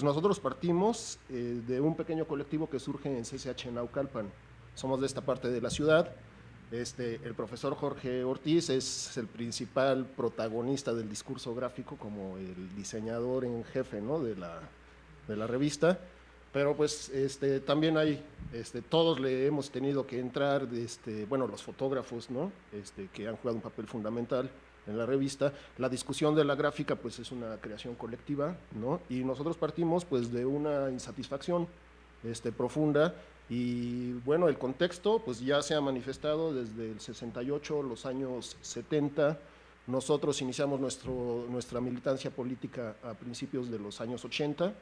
nosotros partimos de un pequeño colectivo que surge en CCH Naucalpan. Somos de esta parte de la ciudad. El profesor Jorge Ortiz es el principal protagonista del discurso gráfico como el diseñador en jefe, ¿no?, de la revista, pero pues también hay, todos le hemos tenido que entrar, bueno, los fotógrafos, ¿no?, que han jugado un papel fundamental en la revista. La discusión de la gráfica pues es una creación colectiva, ¿no?, y nosotros partimos pues de una insatisfacción profunda. Y bueno, el contexto pues ya se ha manifestado desde el 68, los años 70. Nosotros iniciamos nuestra militancia política a principios de los años 80,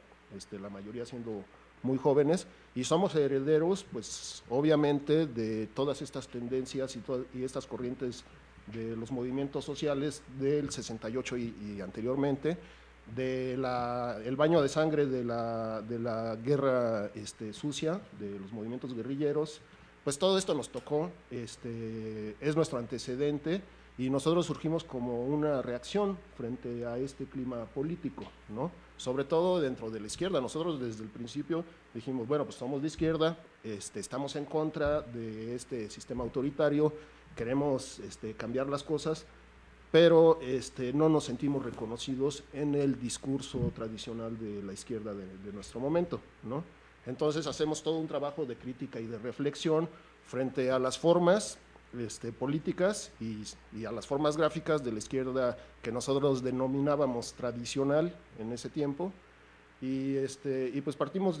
la mayoría siendo muy jóvenes, y somos herederos pues obviamente de todas estas tendencias y estas corrientes de los movimientos sociales del 68 y anteriormente, el baño de sangre de la guerra sucia, de los movimientos guerrilleros. Pues todo esto nos tocó, es nuestro antecedente, y nosotros surgimos como una reacción frente a este clima político, ¿no?, sobre todo dentro de la izquierda. Nosotros desde el principio dijimos, bueno, pues somos de izquierda, estamos en contra de este sistema autoritario, queremos cambiar las cosas, pero no nos sentimos reconocidos en el discurso tradicional de la izquierda de nuestro momento, ¿no? Entonces hacemos todo un trabajo de crítica y de reflexión frente a las formas políticas y a las formas gráficas de la izquierda que nosotros denominábamos tradicional en ese tiempo, y pues partimos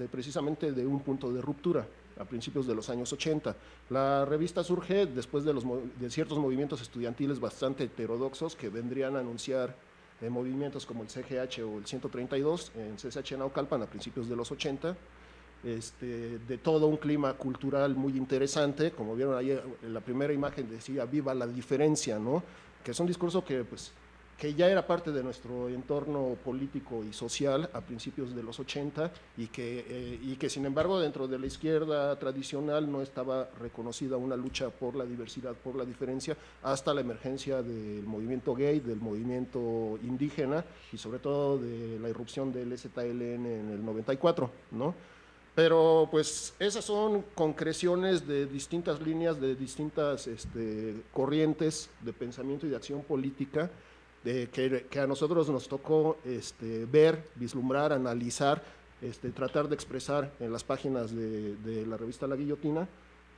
precisamente de un punto de ruptura a principios de los años 80. La revista surge después de ciertos movimientos estudiantiles bastante heterodoxos que vendrían a anunciar movimientos como el CGH o el 132 en CCH Naucalpan a principios de los 80, de todo un clima cultural muy interesante. Como vieron ahí en la primera imagen decía viva la diferencia, ¿no?, que es un discurso que ya era parte de nuestro entorno político y social a principios de los 80, y que sin embargo dentro de la izquierda tradicional no estaba reconocida una lucha por la diversidad, por la diferencia, hasta la emergencia del movimiento gay, del movimiento indígena y sobre todo de la irrupción del ZLN en el 94, ¿no? Pero pues esas son concreciones de distintas líneas, de distintas corrientes de pensamiento y de acción política, que a nosotros nos tocó ver, vislumbrar, analizar, tratar de expresar en las páginas de la revista La Guillotina,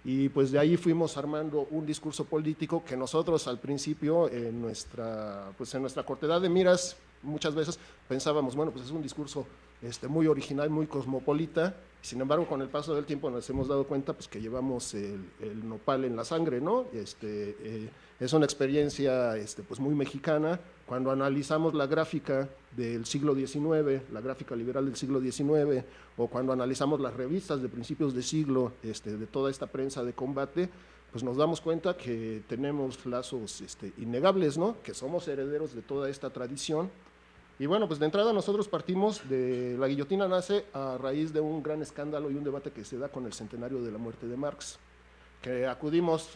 y pues de ahí fuimos armando un discurso político que nosotros al principio en nuestra cortedad de miras muchas veces pensábamos, bueno, pues es un discurso muy original, muy cosmopolita. Sin embargo, con el paso del tiempo nos hemos dado cuenta pues que llevamos el nopal en la sangre, ¿no? Es una experiencia pues muy mexicana. Cuando analizamos la gráfica del siglo XIX, la gráfica liberal del siglo XIX, o cuando analizamos las revistas de principios de siglo, de toda esta prensa de combate, pues nos damos cuenta que tenemos lazos innegables, ¿no?, que somos herederos de toda esta tradición. Y bueno, pues de entrada nosotros partimos de La Guillotina nace a raíz de un gran escándalo y un debate que se da con el centenario de la muerte de Marx, que acudimos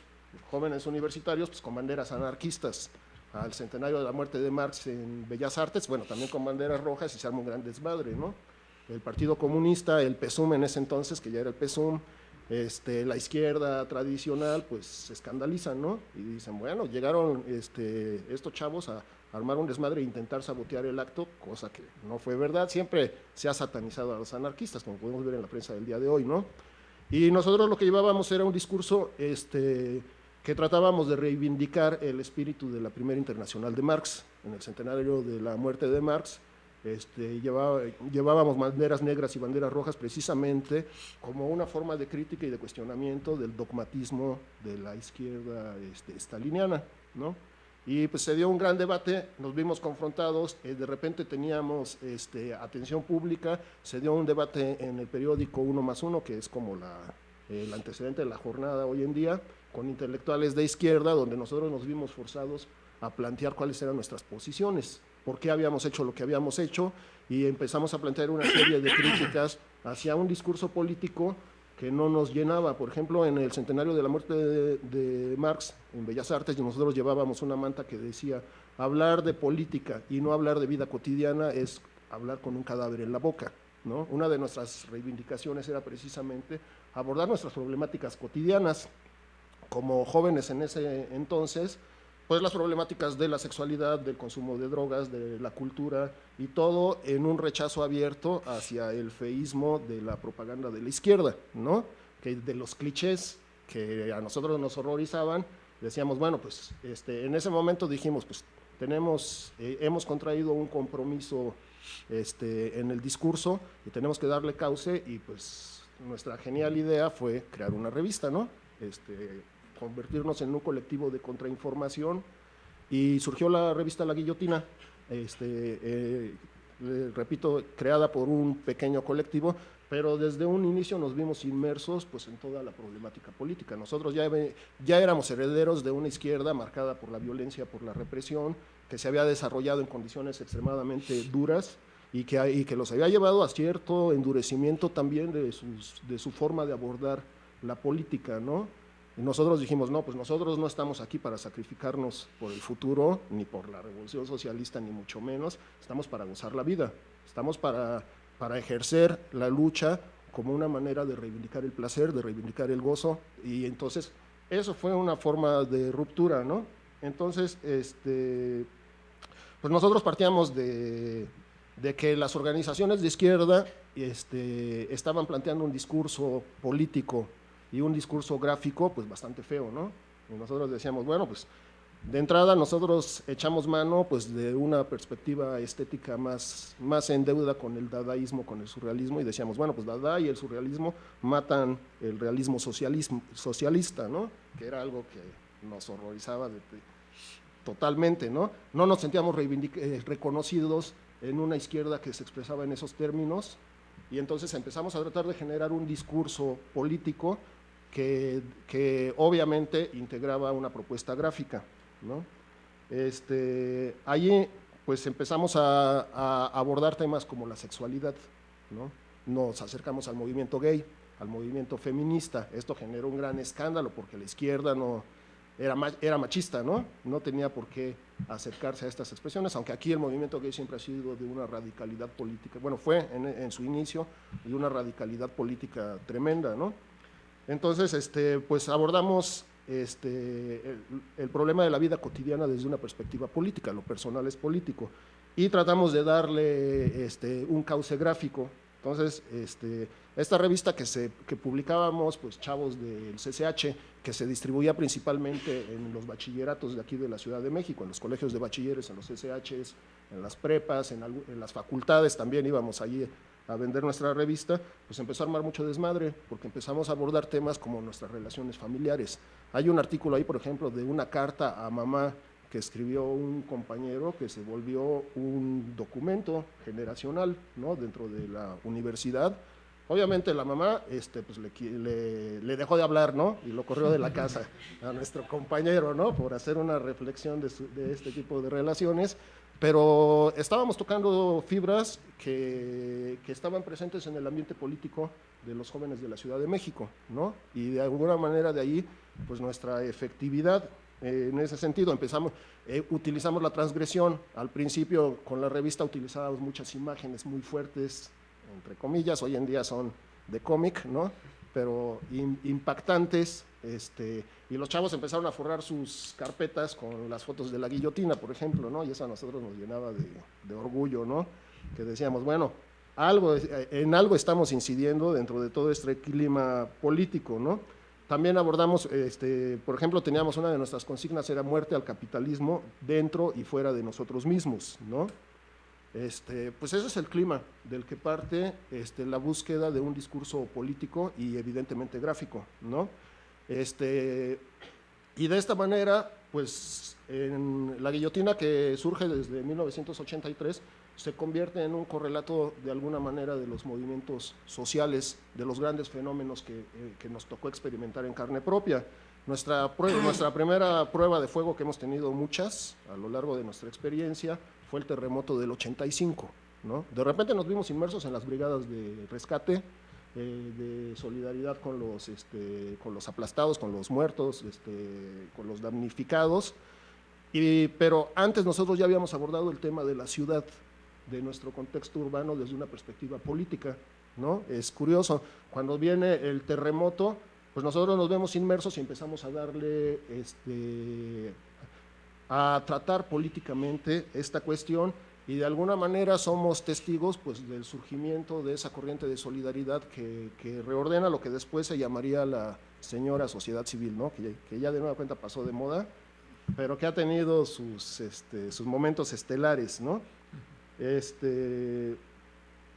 jóvenes universitarios pues con banderas anarquistas al centenario de la muerte de Marx en Bellas Artes, bueno, también con banderas rojas, y se arma un gran desmadre, ¿no? El Partido Comunista, el PSUM en ese entonces, que ya era el PSUM, la izquierda tradicional, pues se escandalizan, ¿no? Y dicen, bueno, llegaron estos chavos a armar un desmadre e intentar sabotear el acto, cosa que no fue verdad. Siempre se ha satanizado a los anarquistas, como podemos ver en la prensa del día de hoy, ¿no? Y nosotros lo que llevábamos era un discurso que tratábamos de reivindicar el espíritu de la Primera Internacional de Marx. En el centenario de la muerte de Marx, llevábamos banderas negras y banderas rojas precisamente como una forma de crítica y de cuestionamiento del dogmatismo de la izquierda staliniana, ¿no? Y pues se dio un gran debate, nos vimos confrontados, de repente teníamos atención pública, se dio un debate en el periódico 1+1, que es como el antecedente de la jornada hoy en día, con intelectuales de izquierda, donde nosotros nos vimos forzados a plantear cuáles eran nuestras posiciones, por qué habíamos hecho lo que habíamos hecho, y empezamos a plantear una serie de críticas hacia un discurso político que no nos llenaba. Por ejemplo, en el centenario de la muerte de Marx, en Bellas Artes, nosotros llevábamos una manta que decía, hablar de política y no hablar de vida cotidiana es hablar con un cadáver en la boca, ¿no? Una de nuestras reivindicaciones era precisamente abordar nuestras problemáticas cotidianas. Como jóvenes en ese entonces, pues las problemáticas de la sexualidad, del consumo de drogas, de la cultura y todo en un rechazo abierto hacia el feísmo de la propaganda de la izquierda, ¿no? Que de los clichés que a nosotros nos horrorizaban, decíamos, bueno, pues en ese momento dijimos, pues hemos contraído un compromiso en el discurso y tenemos que darle cauce, y pues nuestra genial idea fue crear una revista, ¿no? Convertirnos en un colectivo de contrainformación, y surgió la revista La Guillotina, repito, creada por un pequeño colectivo, pero desde un inicio nos vimos inmersos pues, en toda la problemática política. Nosotros ya éramos herederos de una izquierda marcada por la violencia, por la represión, que se había desarrollado en condiciones extremadamente duras y que los había llevado a cierto endurecimiento también de su forma de abordar la política, ¿no? Y nosotros dijimos, no, pues nosotros no estamos aquí para sacrificarnos por el futuro, ni por la revolución socialista, ni mucho menos, estamos para gozar la vida, estamos para ejercer la lucha como una manera de reivindicar el placer, de reivindicar el gozo, y entonces eso fue una forma de ruptura, ¿no? Entonces, pues nosotros partíamos de que las organizaciones de izquierda estaban planteando un discurso político y un discurso gráfico pues bastante feo, ¿no? Y nosotros decíamos, bueno, pues de entrada nosotros echamos mano pues de una perspectiva estética más en deuda con el dadaísmo, con el surrealismo, y decíamos, bueno, pues Dada y el surrealismo matan el realismo socialista, ¿no? Que era algo que nos horrorizaba totalmente, ¿no? No nos sentíamos reconocidos en una izquierda que se expresaba en esos términos, y entonces empezamos a tratar de generar un discurso político que obviamente integraba una propuesta gráfica, ¿no? Allí pues empezamos a abordar temas como la sexualidad, ¿no? Nos acercamos al movimiento gay, al movimiento feminista. Esto generó un gran escándalo porque la izquierda no era machista, ¿no? No tenía por qué acercarse a estas expresiones, aunque aquí el movimiento gay siempre ha sido de una radicalidad política, bueno, fue en su inicio de una radicalidad política tremenda, ¿no? Entonces, pues abordamos el problema de la vida cotidiana desde una perspectiva política, lo personal es político, y tratamos de darle un cauce gráfico. Entonces, esta revista que publicábamos, pues chavos del CCH, que se distribuía principalmente en los bachilleratos de aquí de la Ciudad de México, en los colegios de bachilleres, en los CCHs, en las prepas, en las facultades también íbamos allí a vender nuestra revista, pues empezó a armar mucho desmadre, porque empezamos a abordar temas como nuestras relaciones familiares. Hay un artículo ahí, por ejemplo, de una carta a mamá que escribió un compañero que se volvió un documento generacional, ¿no? Dentro de la universidad. Obviamente la mamá pues le dejó de hablar, ¿no? Y lo corrió de la casa a nuestro compañero, ¿no? Por hacer una reflexión de este tipo de relaciones. Pero estábamos tocando fibras que estaban presentes en el ambiente político de los jóvenes de la Ciudad de México, ¿no? Y de alguna manera de ahí, pues nuestra efectividad en ese sentido. Utilizamos la transgresión. Al principio con la revista utilizábamos muchas imágenes muy fuertes, entre comillas, hoy en día son de cómic, ¿no? Pero impactantes, y los chavos empezaron a forrar sus carpetas con las fotos de la guillotina, por ejemplo, ¿no? Y eso a nosotros nos llenaba de orgullo, ¿no? Que decíamos, bueno, en algo estamos incidiendo dentro de todo este clima político, ¿no? También abordamos, por ejemplo, teníamos una de nuestras consignas, era muerte al capitalismo dentro y fuera de nosotros mismos, ¿no? Pues ese es el clima del que parte la búsqueda de un discurso político y evidentemente gráfico, ¿no? Y de esta manera, pues en La Guillotina, que surge desde 1983, se convierte en un correlato de alguna manera de los movimientos sociales, de los grandes fenómenos que nos tocó experimentar en carne propia. Nuestra primera prueba de fuego, que hemos tenido muchas a lo largo de nuestra experiencia, fue el terremoto del 85, ¿no? De repente nos vimos inmersos en las brigadas de rescate, de solidaridad con los aplastados, con los muertos, con los damnificados, pero antes nosotros ya habíamos abordado el tema de la ciudad, de nuestro contexto urbano desde una perspectiva política, ¿no? Es curioso, cuando viene el terremoto, pues nosotros nos vemos inmersos y empezamos a darle, a tratar políticamente esta cuestión, y de alguna manera somos testigos pues del surgimiento de esa corriente de solidaridad que reordena lo que después se llamaría la señora sociedad civil, ¿no? Que ya de nueva cuenta pasó de moda, pero que ha tenido sus momentos estelares, ¿no?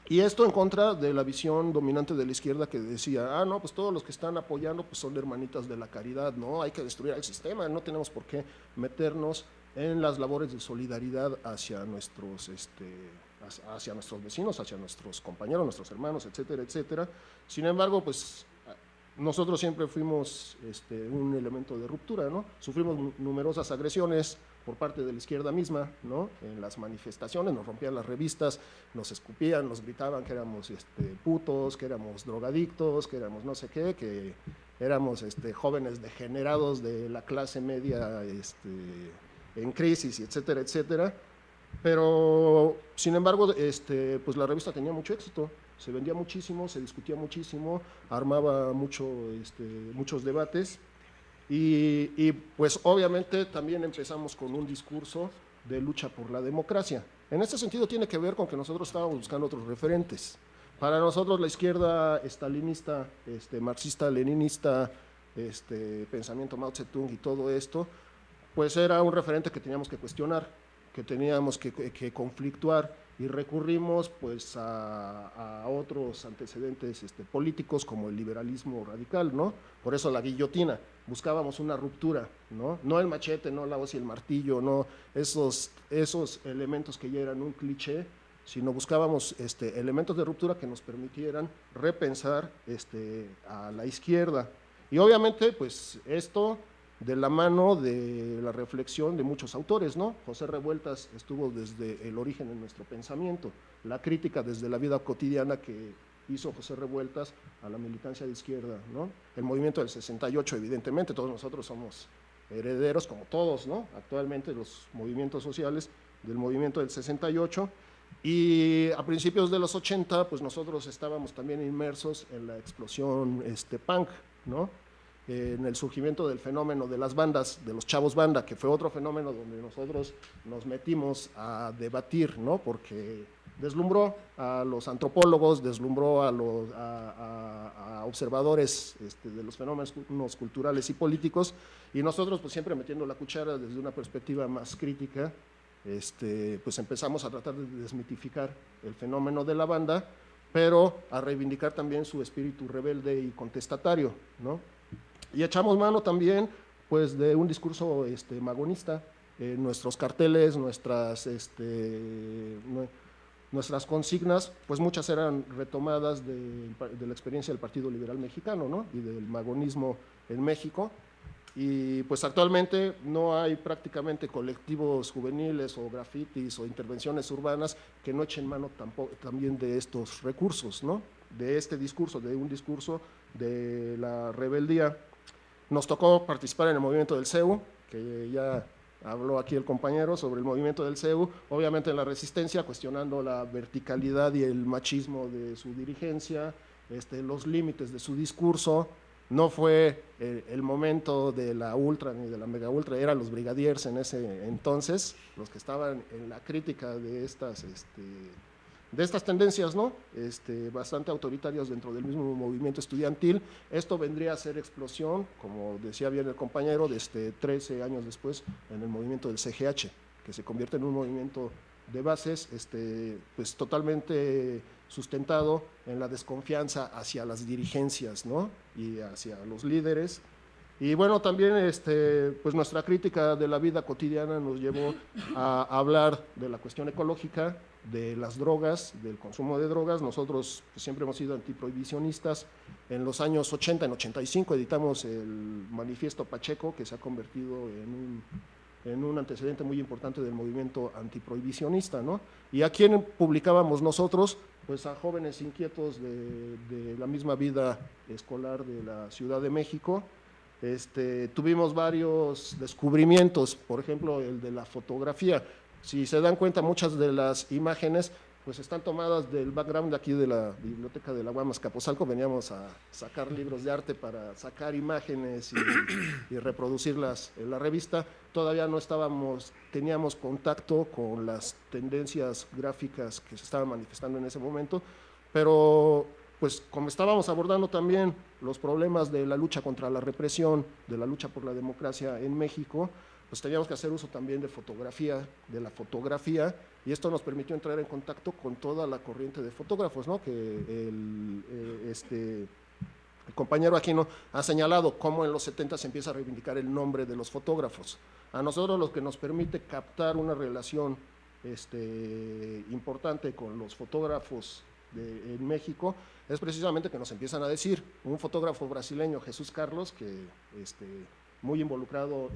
Y esto en contra de la visión dominante de la izquierda, que decía, no, pues todos los que están apoyando pues son hermanitas de la caridad, ¿no? Hay que destruir el sistema, no tenemos por qué meternos en las labores de solidaridad hacia nuestros vecinos, hacia nuestros compañeros, nuestros hermanos, etcétera, etcétera. Sin embargo, pues nosotros siempre fuimos un elemento de ruptura, ¿no? Sufrimos numerosas agresiones por parte de la izquierda misma, ¿no? En las manifestaciones nos rompían las revistas, nos escupían, nos gritaban que éramos putos, que éramos drogadictos, que éramos no sé qué, que éramos jóvenes degenerados de la clase media en crisis, etcétera, etcétera. Pero, sin embargo, pues la revista tenía mucho éxito, se vendía muchísimo, se discutía muchísimo, armaba muchos debates, y pues obviamente también empezamos con un discurso de lucha por la democracia. En este sentido tiene que ver con que nosotros estábamos buscando otros referentes. Para nosotros la izquierda estalinista, marxista-leninista, pensamiento Mao Zedong y todo esto, pues era un referente que teníamos que cuestionar, que teníamos que conflictuar, y recurrimos pues a otros antecedentes políticos como el liberalismo radical, ¿no? Por eso la guillotina, buscábamos una ruptura, ¿no? No el machete, no la hoz y el martillo, no esos elementos que ya eran un cliché, sino buscábamos elementos de ruptura que nos permitieran repensar a la izquierda. Y obviamente pues esto de la mano de la reflexión de muchos autores, ¿no? José Revueltas estuvo desde el origen en nuestro pensamiento, la crítica desde la vida cotidiana que hizo José Revueltas a la militancia de izquierda, ¿no? El movimiento del 68, evidentemente, todos nosotros somos herederos, como todos, ¿no? Actualmente los movimientos sociales del movimiento del 68, y a principios de los 80, pues nosotros estábamos también inmersos en la explosión punk, ¿no? En el surgimiento del fenómeno de las bandas, de los chavos banda, que fue otro fenómeno donde nosotros nos metimos a debatir, ¿no? Porque deslumbró a los antropólogos, deslumbró a observadores de los fenómenos culturales y políticos, y nosotros pues siempre metiendo la cuchara desde una perspectiva más crítica, pues empezamos a tratar de desmitificar el fenómeno de la banda, pero a reivindicar también su espíritu rebelde y contestatario, ¿no? Y echamos mano también pues de un discurso magonista. Nuestros carteles, nuestras consignas, pues muchas eran retomadas de la experiencia del Partido Liberal Mexicano, ¿no? Y del magonismo en México. Y pues actualmente no hay prácticamente colectivos juveniles o grafitis o intervenciones urbanas que no echen mano también de estos recursos, ¿no? De este discurso, de un discurso de la rebeldía. Nos tocó participar en el movimiento del CEU, que ya habló aquí el compañero sobre el movimiento del CEU, obviamente en la resistencia, cuestionando la verticalidad y el machismo de su dirigencia, los límites de su discurso. No fue el momento de la ultra ni de la mega ultra, eran los brigadiers en ese entonces, los que estaban en la crítica de estas tendencias, ¿no? Bastante autoritarias dentro del mismo movimiento estudiantil. Esto vendría a ser explosión, como decía bien el compañero, 13 años después en el movimiento del CGH, que se convierte en un movimiento de bases pues totalmente sustentado en la desconfianza hacia las dirigencias, ¿no? Y hacia los líderes. Y bueno, también pues nuestra crítica de la vida cotidiana nos llevó a hablar de la cuestión ecológica, de las drogas, del consumo de drogas. Nosotros pues, siempre hemos sido antiprohibicionistas. En los años 80, en 85, editamos el Manifiesto Pacheco, que se ha convertido en un antecedente muy importante del movimiento antiprohibicionista, ¿no? ¿Y a quién publicábamos nosotros? Pues a jóvenes inquietos de la misma vida escolar de la Ciudad de México. Tuvimos varios descubrimientos, por ejemplo, el de la fotografía. Si se dan cuenta, muchas de las imágenes pues están tomadas del background de aquí de la biblioteca de la UAM Azcapotzalco. Veníamos a sacar libros de arte para sacar imágenes y reproducirlas en la revista. Todavía no teníamos contacto con las tendencias gráficas que se estaban manifestando en ese momento, pero pues como estábamos abordando también los problemas de la lucha contra la represión, de la lucha por la democracia en México, pues teníamos que hacer uso también de la fotografía, y esto nos permitió entrar en contacto con toda la corriente de fotógrafos, ¿no? Que el compañero Aquino ha señalado cómo en los 70 se empieza a reivindicar el nombre de los fotógrafos. A nosotros lo que nos permite captar una relación importante con los fotógrafos en México es precisamente que nos empiezan a decir, un fotógrafo brasileño, Jesús Carlos, que muy involucrado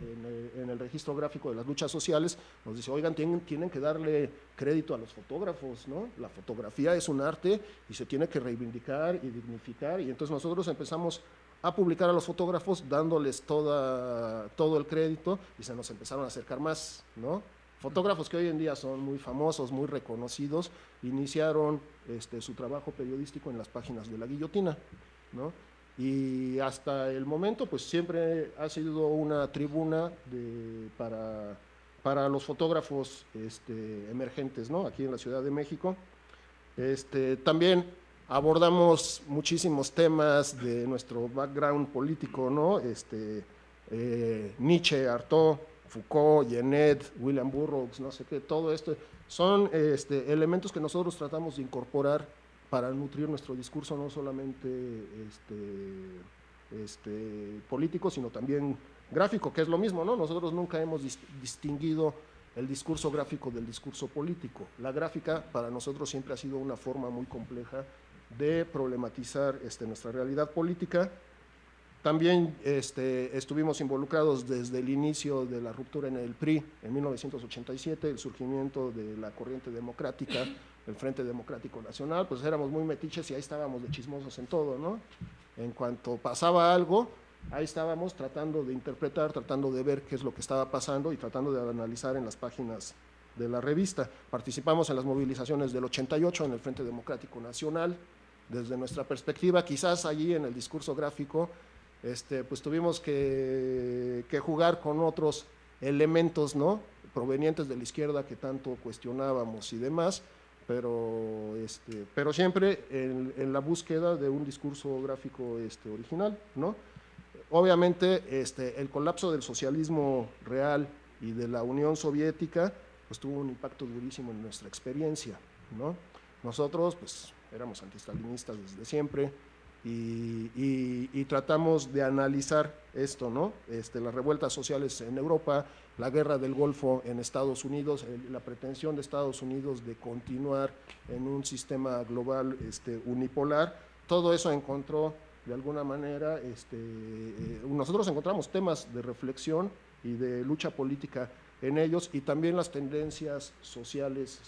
en el registro gráfico de las luchas sociales, nos dice, oigan, tienen que darle crédito a los fotógrafos, ¿no? La fotografía es un arte y se tiene que reivindicar y dignificar, y entonces nosotros empezamos a publicar a los fotógrafos dándoles todo el crédito, y se nos empezaron a acercar más, ¿no? Fotógrafos que hoy en día son muy famosos, muy reconocidos, iniciaron su trabajo periodístico en las páginas de La Guillotina, ¿no? Y hasta el momento pues siempre ha sido una tribuna para los fotógrafos emergentes, ¿no? Aquí en la Ciudad de México. También abordamos muchísimos temas de nuestro background político, ¿no? Nietzsche, Artaud, Foucault, Genet, William Burroughs, no sé qué, todo esto son elementos que nosotros tratamos de incorporar para nutrir nuestro discurso, no solamente político, sino también gráfico, que es lo mismo, ¿no? Nosotros nunca hemos distinguido el discurso gráfico del discurso político. La gráfica para nosotros siempre ha sido una forma muy compleja de problematizar nuestra realidad política. También estuvimos involucrados desde el inicio de la ruptura en el PRI, en 1987, el surgimiento de la corriente democrática, el Frente Democrático Nacional, pues éramos muy metiches y ahí estábamos de chismosos en todo, ¿no? En cuanto pasaba algo, ahí estábamos tratando de interpretar, tratando de ver qué es lo que estaba pasando y tratando de analizar en las páginas de la revista. Participamos en las movilizaciones del 88 en el Frente Democrático Nacional. Desde nuestra perspectiva, quizás allí en el discurso gráfico, pues tuvimos que jugar con otros elementos, ¿no? Provenientes de la izquierda que tanto cuestionábamos y demás, pero siempre en la búsqueda de un discurso gráfico original, ¿no? Obviamente el colapso del socialismo real y de la Unión Soviética pues tuvo un impacto durísimo en nuestra experiencia, ¿no? Nosotros pues éramos antistalinistas desde siempre, y tratamos de analizar esto, ¿no? Las revueltas sociales en Europa, la guerra del Golfo en Estados Unidos, la pretensión de Estados Unidos de continuar en un sistema global unipolar, todo eso encontró de alguna manera, nosotros encontramos temas de reflexión y de lucha política en ellos, y también las tendencias sociales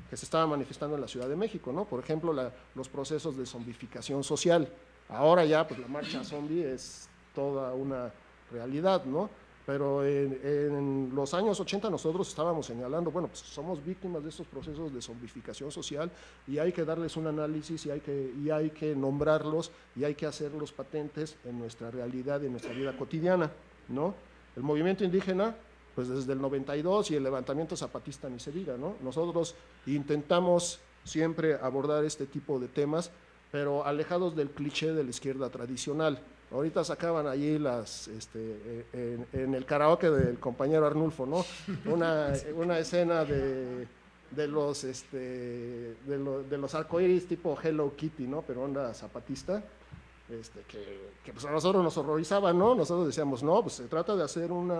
que se estaban manifestando en la Ciudad de México, ¿no? Por ejemplo, los procesos de zombificación social. Ahora ya, pues la marcha zombie es toda una realidad, ¿no? Pero en los años 80 nosotros estábamos señalando, bueno, pues somos víctimas de estos procesos de zombificación social y hay que darles un análisis y hay que nombrarlos y hay que hacerlos patentes en nuestra realidad, en nuestra vida cotidiana, ¿no? El movimiento indígena, pues desde el 92 y el levantamiento zapatista ni se diga, ¿no? Nosotros intentamos siempre abordar este tipo de temas, pero alejados del cliché de la izquierda tradicional. Ahorita sacaban allí en el karaoke del compañero Arnulfo, ¿no? Una escena de los arcoíris tipo Hello Kitty, ¿no? Pero onda zapatista. Que pues a nosotros nos horrorizaba, ¿no? Nosotros decíamos, no, pues se trata de hacer un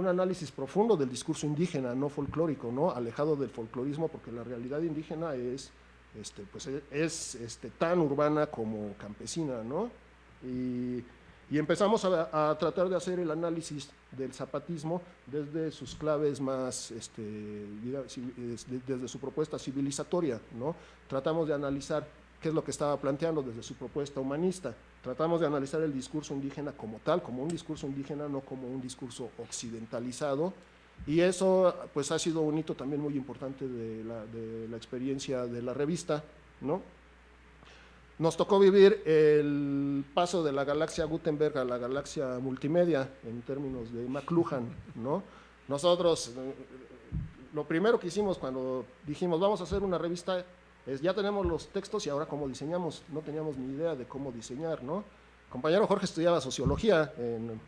análisis profundo del discurso indígena, no folclórico, ¿no? Alejado del folclorismo, porque la realidad indígena es tan urbana como campesina, ¿no? Y empezamos a tratar de hacer el análisis del zapatismo desde sus claves más, desde su propuesta civilizatoria, ¿no? Tratamos de analizar qué es lo que estaba planteando desde su propuesta humanista. Tratamos de analizar el discurso indígena como tal, como un discurso indígena, no como un discurso occidentalizado, Y eso pues ha sido un hito también muy importante de la experiencia de la revista, ¿no? Nos tocó vivir el paso de la galaxia Gutenberg a la galaxia multimedia en términos de McLuhan, ¿no? Nosotros, lo primero que hicimos cuando dijimos vamos a hacer una revista es ya tenemos los textos y ahora cómo diseñamos. No teníamos ni idea de cómo diseñar, ¿no? El compañero Jorge estudiaba sociología,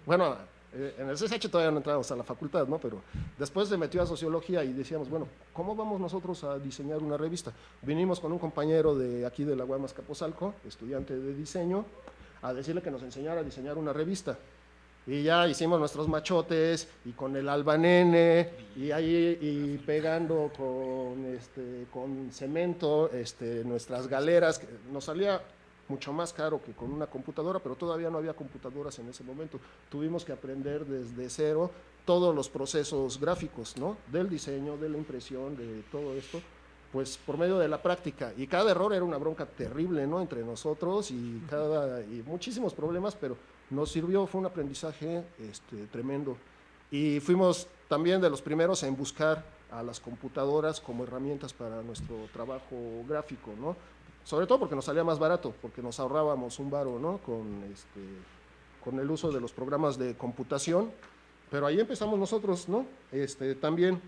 bueno, en el CCH todavía no entrábamos a la facultad, ¿no? Pero después se metió a sociología y decíamos, bueno, ¿cómo vamos nosotros a diseñar una revista? Vinimos con un compañero de aquí de la UAM Azcapotzalco, estudiante de diseño, a decirle que nos enseñara a diseñar una revista. Y ya hicimos nuestros machotes y con el albanene y ahí y pegando con cemento nuestras galeras, que nos salía mucho más caro que con una computadora, pero todavía no había computadoras en ese momento. Tuvimos que aprender desde cero todos los procesos gráficos, ¿no? Del diseño, de la impresión, de todo esto, pues por medio de la práctica. Y cada error era una bronca terrible, ¿no? Entre nosotros y muchísimos problemas, pero nos sirvió, fue un aprendizaje tremendo. Y fuimos también de los primeros en buscar a las computadoras como herramientas para nuestro trabajo gráfico, ¿no? Sobre todo porque nos salía más barato, porque nos ahorrábamos un varo, ¿no? Con el uso de los programas de computación, pero ahí empezamos nosotros, ¿no? También.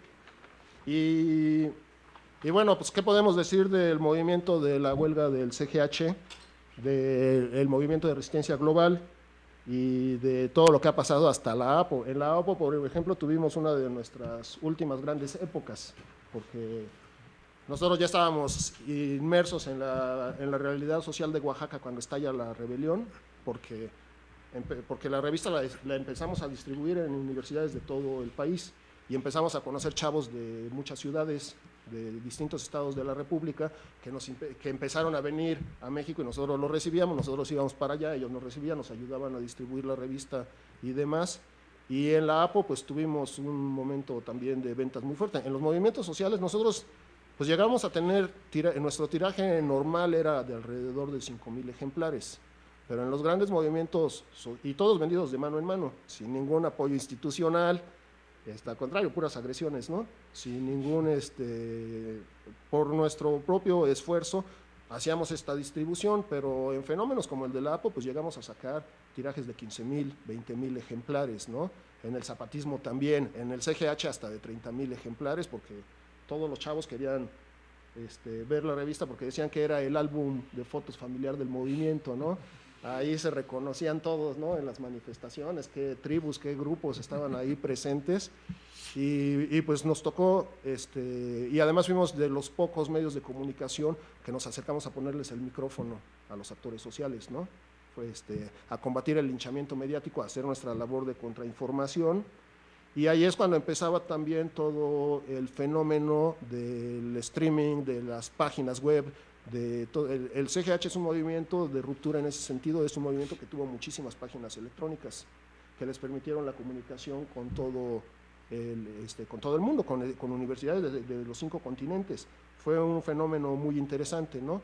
Y bueno, pues, ¿qué podemos decir del movimiento de la huelga del CGH, del movimiento de resistencia global y de todo lo que ha pasado hasta la APO? En la APO, por ejemplo, tuvimos una de nuestras últimas grandes épocas, porque nosotros ya estábamos inmersos en la realidad social de Oaxaca cuando estalla la rebelión, porque la revista la empezamos a distribuir en universidades de todo el país y empezamos a conocer chavos de muchas ciudades, de distintos estados de la República, que empezaron a venir a México y nosotros los recibíamos, nosotros íbamos para allá, ellos nos recibían, nos ayudaban a distribuir la revista y demás. Y en la APO pues tuvimos un momento también de ventas muy fuerte. En los movimientos sociales nosotros pues llegamos a tener, nuestro tiraje normal era de alrededor de 5,000 ejemplares, pero en los grandes movimientos, y todos vendidos de mano en mano, sin ningún apoyo institucional, al contrario, puras agresiones, ¿no? Sin ningún, por nuestro propio esfuerzo, hacíamos esta distribución, pero en fenómenos como el de la APO, pues llegamos a sacar tirajes de 15,000, 20,000 ejemplares, ¿no? En el zapatismo también, en el CGH hasta de 30,000 ejemplares, porque todos los chavos querían ver la revista porque decían que era el álbum de fotos familiar del movimiento, ¿no? Ahí se reconocían todos, ¿no? En las manifestaciones, qué tribus, qué grupos estaban ahí presentes y pues nos tocó, y además fuimos de los pocos medios de comunicación que nos acercamos a ponerles el micrófono a los actores sociales, ¿no? Fue a combatir el linchamiento mediático, a hacer nuestra labor de contrainformación. Y ahí es cuando empezaba también todo el fenómeno del streaming, de las páginas web, el CGH es un movimiento de ruptura en ese sentido, es un movimiento que tuvo muchísimas páginas electrónicas que les permitieron la comunicación con todo el mundo, con universidades de los 5 continentes. Fue un fenómeno muy interesante, ¿no?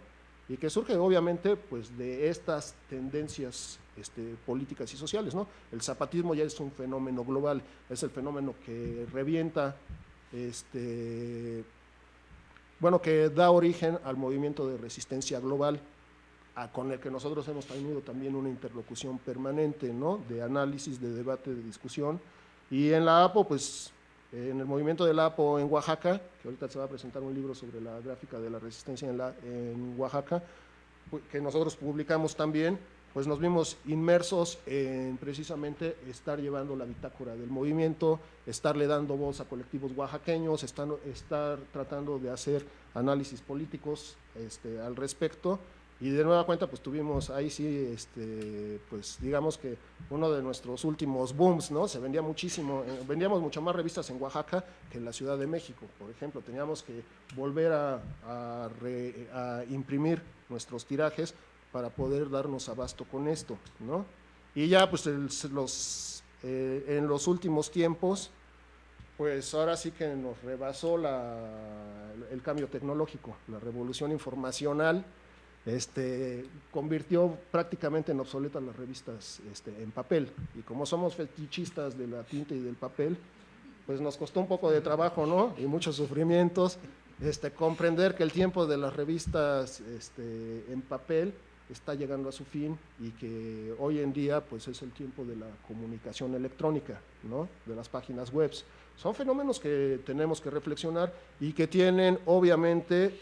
Y que surge obviamente pues de estas tendencias políticas y sociales, ¿no? El zapatismo ya es un fenómeno global, es el fenómeno que revienta, bueno, que da origen al movimiento de resistencia global, con el que nosotros hemos tenido también una interlocución permanente, ¿no? De análisis, de debate, de discusión. Y en la APO, pues, en el movimiento de la APO en Oaxaca, que ahorita se va a presentar un libro sobre la gráfica de la resistencia en Oaxaca, que nosotros publicamos también, pues nos vimos inmersos en precisamente estar llevando la bitácora del movimiento, estarle dando voz a colectivos oaxaqueños, estar tratando de hacer análisis políticos al respecto. Y de nueva cuenta, pues tuvimos ahí sí, pues digamos que uno de nuestros últimos booms, ¿no? Se vendía muchísimo, vendíamos mucho más revistas en Oaxaca que en la Ciudad de México, por ejemplo. Teníamos que volver a imprimir nuestros tirajes para poder darnos abasto con esto, ¿no? Y ya, pues en los últimos tiempos, pues ahora sí que nos rebasó el cambio tecnológico, la revolución informacional, convirtió prácticamente en obsoletas las revistas en papel, y como somos fetichistas de la tinta y del papel, pues nos costó un poco de trabajo, ¿no? Y muchos sufrimientos, comprender que el tiempo de las revistas en papel está llegando a su fin y que hoy en día pues es el tiempo de la comunicación electrónica, ¿no? De las páginas web. Son fenómenos que tenemos que reflexionar y que tienen obviamente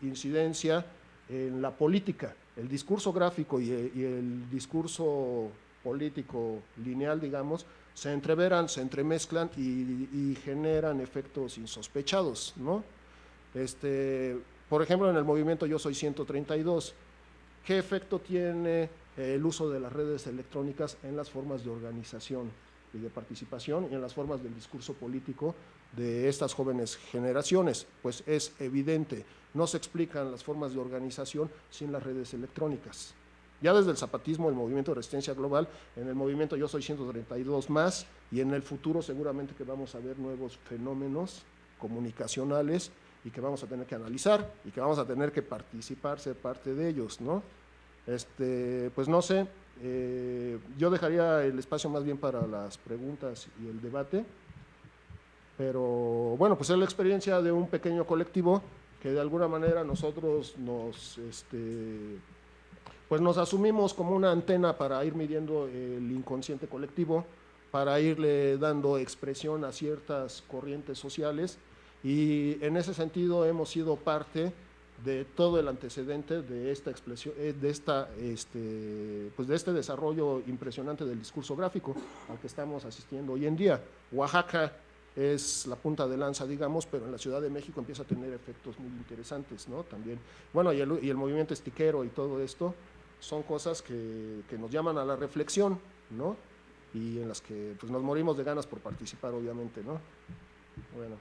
incidencia en la política. El discurso gráfico y el discurso político lineal, digamos, se entreveran, se entremezclan y generan efectos insospechados, ¿no? Por ejemplo, en el movimiento Yo Soy 132, ¿qué efecto tiene el uso de las redes electrónicas en las formas de organización y de participación y en las formas del discurso político de estas jóvenes generaciones? Pues es evidente, no se explican las formas de organización sin las redes electrónicas. Ya desde el zapatismo, el movimiento de resistencia global, en el movimiento Yo Soy 132 más, y en el futuro seguramente que vamos a ver nuevos fenómenos comunicacionales y que vamos a tener que analizar y que vamos a tener que participar, ser parte de ellos, ¿no? Pues no sé, yo dejaría el espacio más bien para las preguntas y el debate, pero bueno, pues es la experiencia de un pequeño colectivo que de alguna manera nosotros pues nos asumimos como una antena para ir midiendo el inconsciente colectivo, para irle dando expresión a ciertas corrientes sociales, y en ese sentido hemos sido parte de todo el antecedente de esta expresión, pues de este desarrollo impresionante del discurso gráfico al que estamos asistiendo hoy en día. Oaxaca es la punta de lanza, digamos, pero en la Ciudad de México empieza a tener efectos muy interesantes, ¿no? También, bueno, y el movimiento estiquero y todo esto son cosas que nos llaman a la reflexión, ¿no? Y en las que pues, nos morimos de ganas por participar, obviamente, ¿no? Bueno.